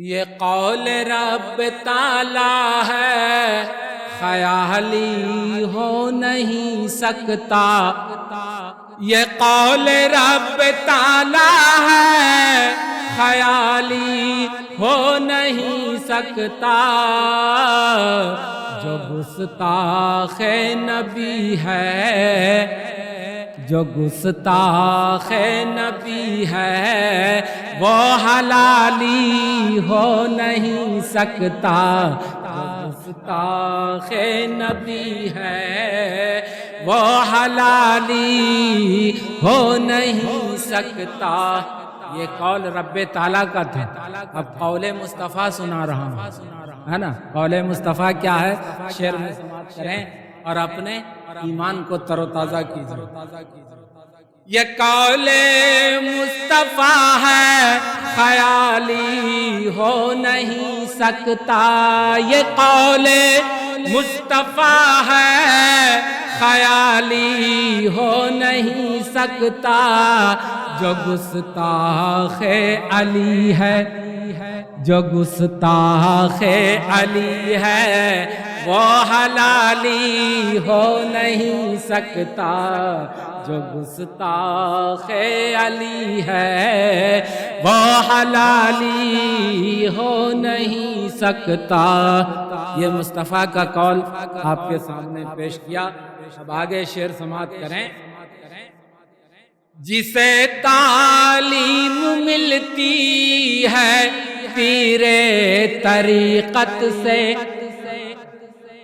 یہ قول رب تعالی ہے، خیالی ہو نہیں سکتا۔ یہ قول رب تعالی ہے، خیالی ہو نہیں سکتا۔ جو گستاخ نبی ہے، جو گستاخ نبی ہے، وہ حلالی ہو نہیں سکتا۔ جو گستاخ نبی ہے، وہ حلالی ہو نہیں سکتا۔ یہ قول رب تعالیٰ کا تھا۔ اب قول مصطفیٰ سنا رہا ہوں، ہے نا؟ قول مصطفیٰ کیا ہے؟ شعر میں سماعت کریں اور اپنے ایمان کو تر و تازہ کیجیے۔ یہ قول مصطفیٰ ہے، خیالی ہو نہیں سکتا۔ یہ قول مصطفیٰ ہے، خیالی ہو نہیں سکتا۔ جو گستاخ علی ہے، جو گستاخ علی ہے، وہ حلالی ہو نہیں سکتا۔ جو گستاخ علی ہے، وہ حلالی ہو نہیں سکتا۔ یہ مصطفیٰ کا قول آپ کے سامنے پیش کیا۔ اب آگے شعر سماعت کریں۔ جسے تعلیم ملتی ہے پیر طریقت سے،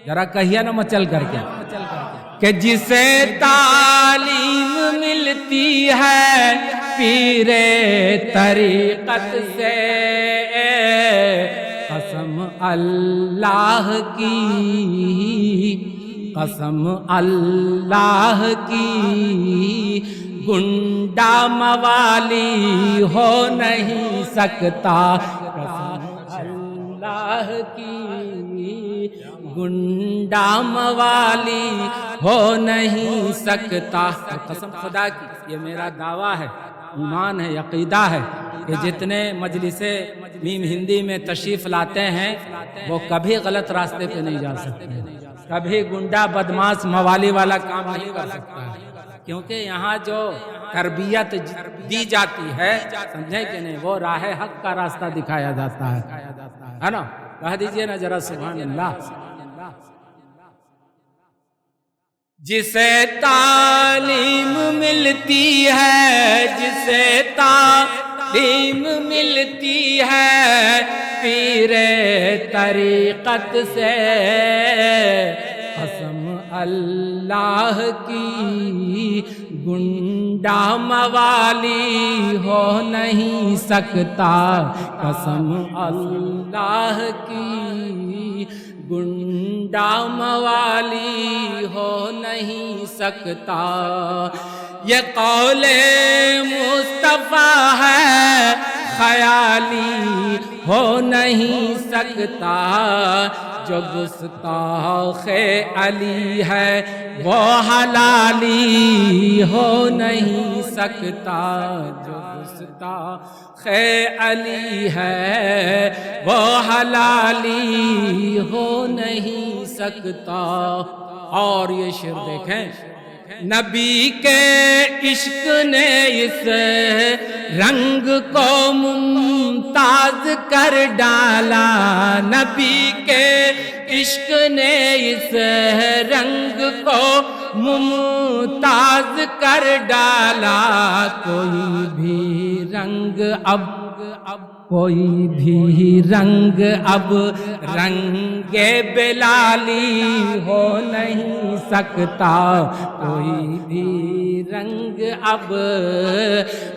ذرا کہیے نا مچل کر کے، کہ جسے تعلیم ملتی ہے پیر طریقت سے، قسم اللہ کی، قسم اللہ کی، گنڈا موالی ہو نہیں سکتا۔ قسم اللہ کی، گنڈا موالی ہو نہیں سکتا۔ قسم خدا کی، یہ میرا دعویٰ ہے، ایمان ہے، عقیدہ ہے کہ جتنے مجلس میم ہندی میں تشریف لاتے ہیں وہ کبھی غلط راستے پہ نہیں جا سکتے، کبھی گنڈا بدماش موالی والا کام نہیں کر سکتا ہے، کیونکہ یہاں جو تربیت دی جاتی ہے، سمجھے کہ نہیں، وہ راہ حق کا راستہ دکھایا جاتا ہے نا؟ کہہ دیجئے نا ذرا سبحان اللہ۔ جسے تعلیم ملتی ہے، جسے تعلیم ملتی ہے پیر طریقت سے، قسم اللہ کی، گنڈا موالی ہو نہیں سکتا۔ قسم اللہ کی، گنڈا موالی ہو نہیں سکتا۔ یہ قول مصطفیٰ ہے، خیالی ہو نہیں سکتا۔ جو گستاخ علی ہے، وہ حلالی ہو نہیں سکتا۔ جو گستاخ علی ہے، وہ حلالی ہو نہیں سکتا۔ اور یہ شعر دیکھیں، نبی کے عشق نے اس رنگ کو ممتاز کر ڈالا، نبی کے عشق نے اس رنگ کو ممتاز کر ڈالا۔ کوئی بھی رنگ اب، کوئی بھی رنگ اب رنگ بلالی ہو نہیں سکتا۔ کوئی بھی رنگ اب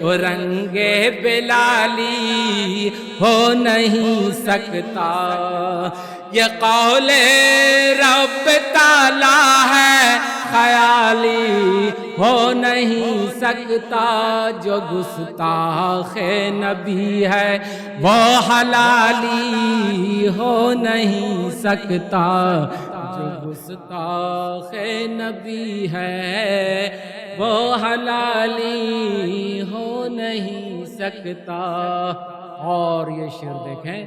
رنگ بلالی ہو نہیں سکتا۔ یہ قول رب تعالی ہے، خیالی ہو نہیں سکتا۔ جو گستاخ نبی ہے، وہ حلالی ہو نہیں سکتا۔ جو گستاخ نبی ہے، وہ حلالی ہو نہیں سکتا۔ اور یہ شعر دیکھیں،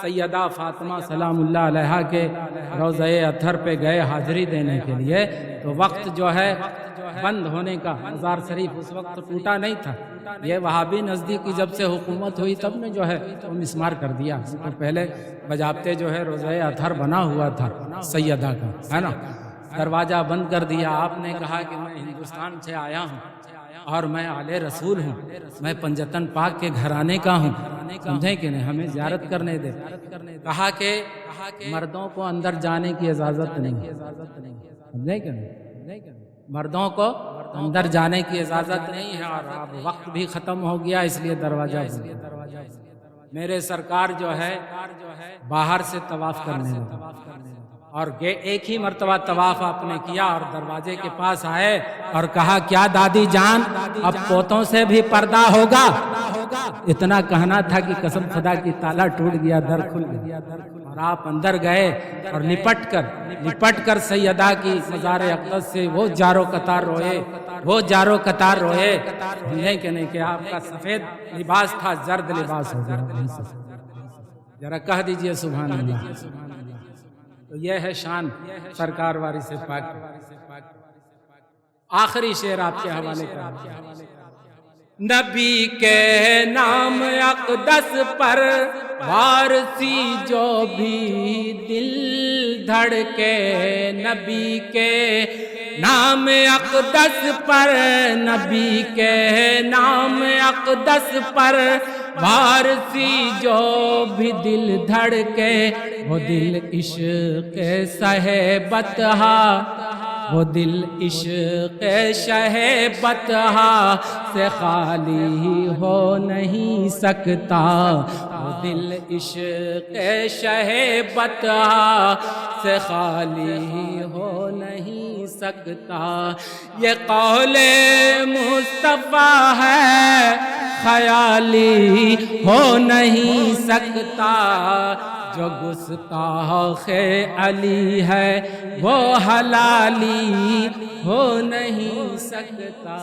سیدہ فاطمہ سلام اللہ علیہا کے روضہ اطہر پہ گئے حاضری دینے کے لیے، تو وقت جو ہے بند ہونے کا، مزار شریف اس وقت ٹوٹا نہیں تھا، یہ وہابی نزدیکی جب سے حکومت ہوئی تب نے جو ہے وہ مسمار کر دیا، تو پہلے بجاپتے جو ہے روضہ اطہر بنا ہوا تھا سیدہ کا، ہے نا، دروازہ بند کر دیا۔ آپ نے کہا کہ میں ہندوستان سے آیا ہوں اور میں آل رسول ہوں، میں پنجتن پاک کے گھرانے کا ہوں، سمجھیں کہ نہیں، ہمیں زیارت کرنے دے۔ کہا کہ مردوں کو اندر جانے کی اجازت نہیں، سمجھیں کہ نہیں، مردوں کو اندر جانے کی اجازت نہیں ہے، اور اب وقت بھی ختم ہو گیا اس لیے دروازہ بند۔ میرے سرکار جو ہے باہر سے طواف کرنے لگے، اور ایک ہی مرتبہ طواف آپ نے کیا اور دروازے کے پاس آئے اور کہا کیا دادی جان اب پوتوں سے بھی پردہ ہوگا؟ اتنا کہنا تھا کہ قسم خدا کی تالا ٹوٹ گیا، در کھل گیا، اور آپ اندر گئے اور لپٹ کر سیدہ کی مزار اقدس سے وہ جارو قطار روئے، کہ نہیں کہ آپ کا سفید لباس تھا زرد لباس ہو گیا۔ ذرا کہہ دیجئے سبحان اللہ۔ تو یہ ہے شان سرکار وارث پاک۔ آخری شعر آپ کے حوالے کر، نبی کے نام اقدس پر وارثی جو بھی دل دھڑکے، نبی کے نام اقدس پر، نبی کے نام اقدس پر وارثی جو بھی دل دھڑکے، وہ دل عشق سہے بتہا، وہ دل عشق شہ بتہا سے خالی ہو نہیں سکتا، وہ دل عشق شہ بتہا سے خالی ہو نہیں سکتا۔ یہ قول مصطفیٰ ہے خیالی ہو نہیں سکتا، جو گستاخ علی ہے وہ حلالی ہو نہیں سکتا۔